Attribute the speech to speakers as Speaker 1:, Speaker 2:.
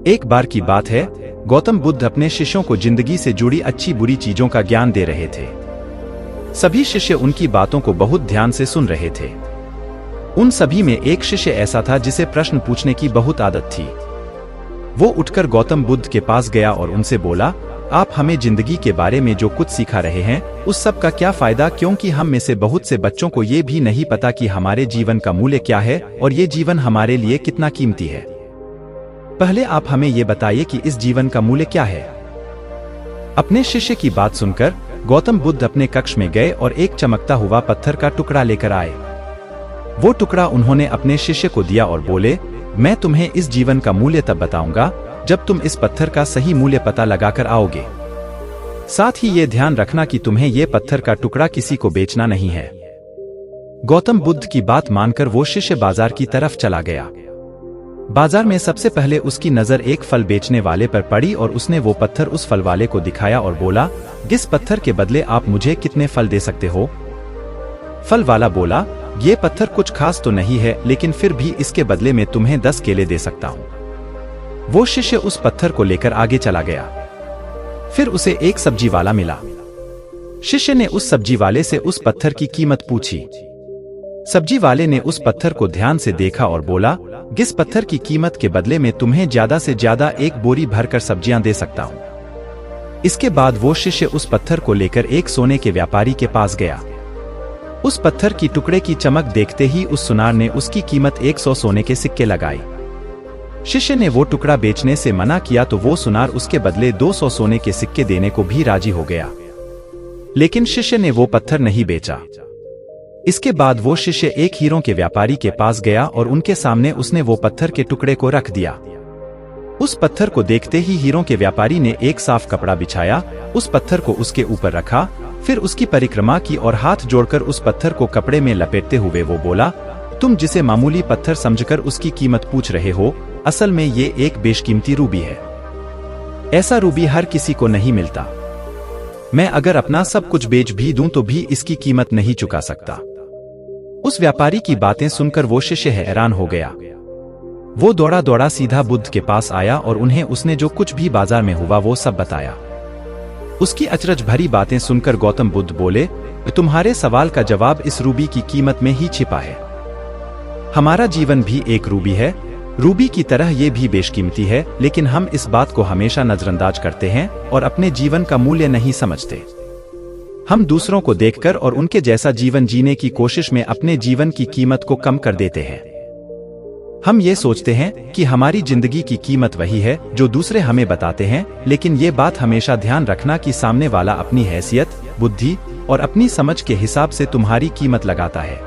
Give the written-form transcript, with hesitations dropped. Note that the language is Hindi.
Speaker 1: एक बार की बात है, गौतम बुद्ध अपने शिष्यों को जिंदगी से जुड़ी अच्छी बुरी चीजों का ज्ञान दे रहे थे। सभी शिष्य उनकी बातों को बहुत ध्यान से सुन रहे थे। उन सभी में एक शिष्य ऐसा था जिसे प्रश्न पूछने की बहुत आदत थी। वो उठकर गौतम बुद्ध के पास गया और उनसे बोला, आप हमें जिंदगी के बारे में जो कुछ सिखा रहे हैं उस सब का क्या फायदा, क्योंकि हम में से बहुत से बच्चों को ये भी नहीं पता कि हमारे जीवन का मूल्य क्या है और ये जीवन हमारे लिए कितना कीमती है। पहले आप हमें ये बताइए कि इस जीवन का मूल्य क्या है। अपने शिष्य की बात सुनकर गौतम बुद्ध अपने कक्ष में गए और एक चमकता हुआ पत्थर का टुकड़ा लेकर आए। वो टुकड़ा उन्होंने अपने शिष्य को दिया और बोले, मैं तुम्हें इस जीवन का मूल्य तब बताऊंगा जब तुम इस पत्थर का सही मूल्य पता लगाकर आओगे। साथ ही ये ध्यान रखना कि तुम्हें ये पत्थर का टुकड़ा किसी को बेचना नहीं है। गौतम बुद्ध की बात मानकर वो शिष्य बाजार की तरफ चला गया। बाजार में सबसे पहले उसकी नजर एक फल बेचने वाले पर पड़ी और उसने वो पत्थर उस फल वाले को दिखाया और बोला, इस पत्थर के बदले आप मुझे कितने फल दे सकते हो? फल वाला बोला, ये पत्थर कुछ खास तो नहीं है, लेकिन फिर भी इसके बदले में तुम्हें 10 केले दे सकता हूँ। वो शिष्य उस पत्थर को लेकर आगे चला गया। फिर उसे एक सब्जी वाला मिला। शिष्य ने उस सब्जी वाले से उस पत्थर की कीमत पूछी। सब्जी वाले ने उस पत्थर को ध्यान से देखा और बोला, इस पत्थर की कीमत के बदले में तुम्हें ज्यादा से ज्यादा एक बोरी भरकर सब्जियां दे सकता हूं। इसके बाद वो शिष्य उस पत्थर को लेकर एक सोने के व्यापारी के पास गया। उस पत्थर की टुकड़े की चमक देखते ही उस सुनार ने उसकी कीमत 100 सोने के सिक्के लगाई। शिष्य ने वो टुकड़ा बेचने से मना किया तो वो सुनार उसके बदले 200 सोने के सिक्के देने को भी राजी हो गया, लेकिन शिष्य ने वो पत्थर नहीं बेचा। इसके बाद वो शिष्य एक हीरों के व्यापारी के पास गया और उनके सामने उसने वो पत्थर के टुकड़े को रख दिया। उस पत्थर को देखते ही हीरों के व्यापारी ने एक साफ कपड़ा बिछाया, उस पत्थर को उसके ऊपर रखा, फिर उसकी परिक्रमा की और हाथ जोड़कर उस पत्थर को कपड़े में लपेटते हुए वो बोला, तुम जिसे मामूली पत्थर समझकर उसकी कीमत पूछ रहे हो, असल में ये एक बेशकीमती रूबी है। ऐसा रूबी हर किसी को नहीं मिलता। मैं अगर अपना सब कुछ बेच भी दूं तो भी इसकी कीमत नहीं चुका सकता। उस व्यापारी की बातें सुनकर वो शिष्य हैरान हो गया। वो दौड़ा दौड़ा सीधा बुद्ध के पास आया और उन्हें उसने जो कुछ भी बाजार में हुआ वो सब बताया। उसकी अचरज भरी बातें सुनकर गौतम बुद्ध बोले, तुम्हारे सवाल का जवाब इस रूबी की कीमत में ही छिपा है। हमारा जीवन भी एक रूबी है, रूबी की तरह ये भी बेशकीमती है, लेकिन हम इस बात को हमेशा नजरअंदाज करते हैं और अपने जीवन का मूल्य नहीं समझते। हम दूसरों को देखकर और उनके जैसा जीवन जीने की कोशिश में अपने जीवन की कीमत को कम कर देते हैं। हम ये सोचते हैं कि हमारी जिंदगी की कीमत वही है जो दूसरे हमें बताते हैं, लेकिन ये बात हमेशा ध्यान रखना कि सामने वाला अपनी हैसियत, बुद्धि और अपनी समझ के हिसाब से तुम्हारी कीमत लगाता है।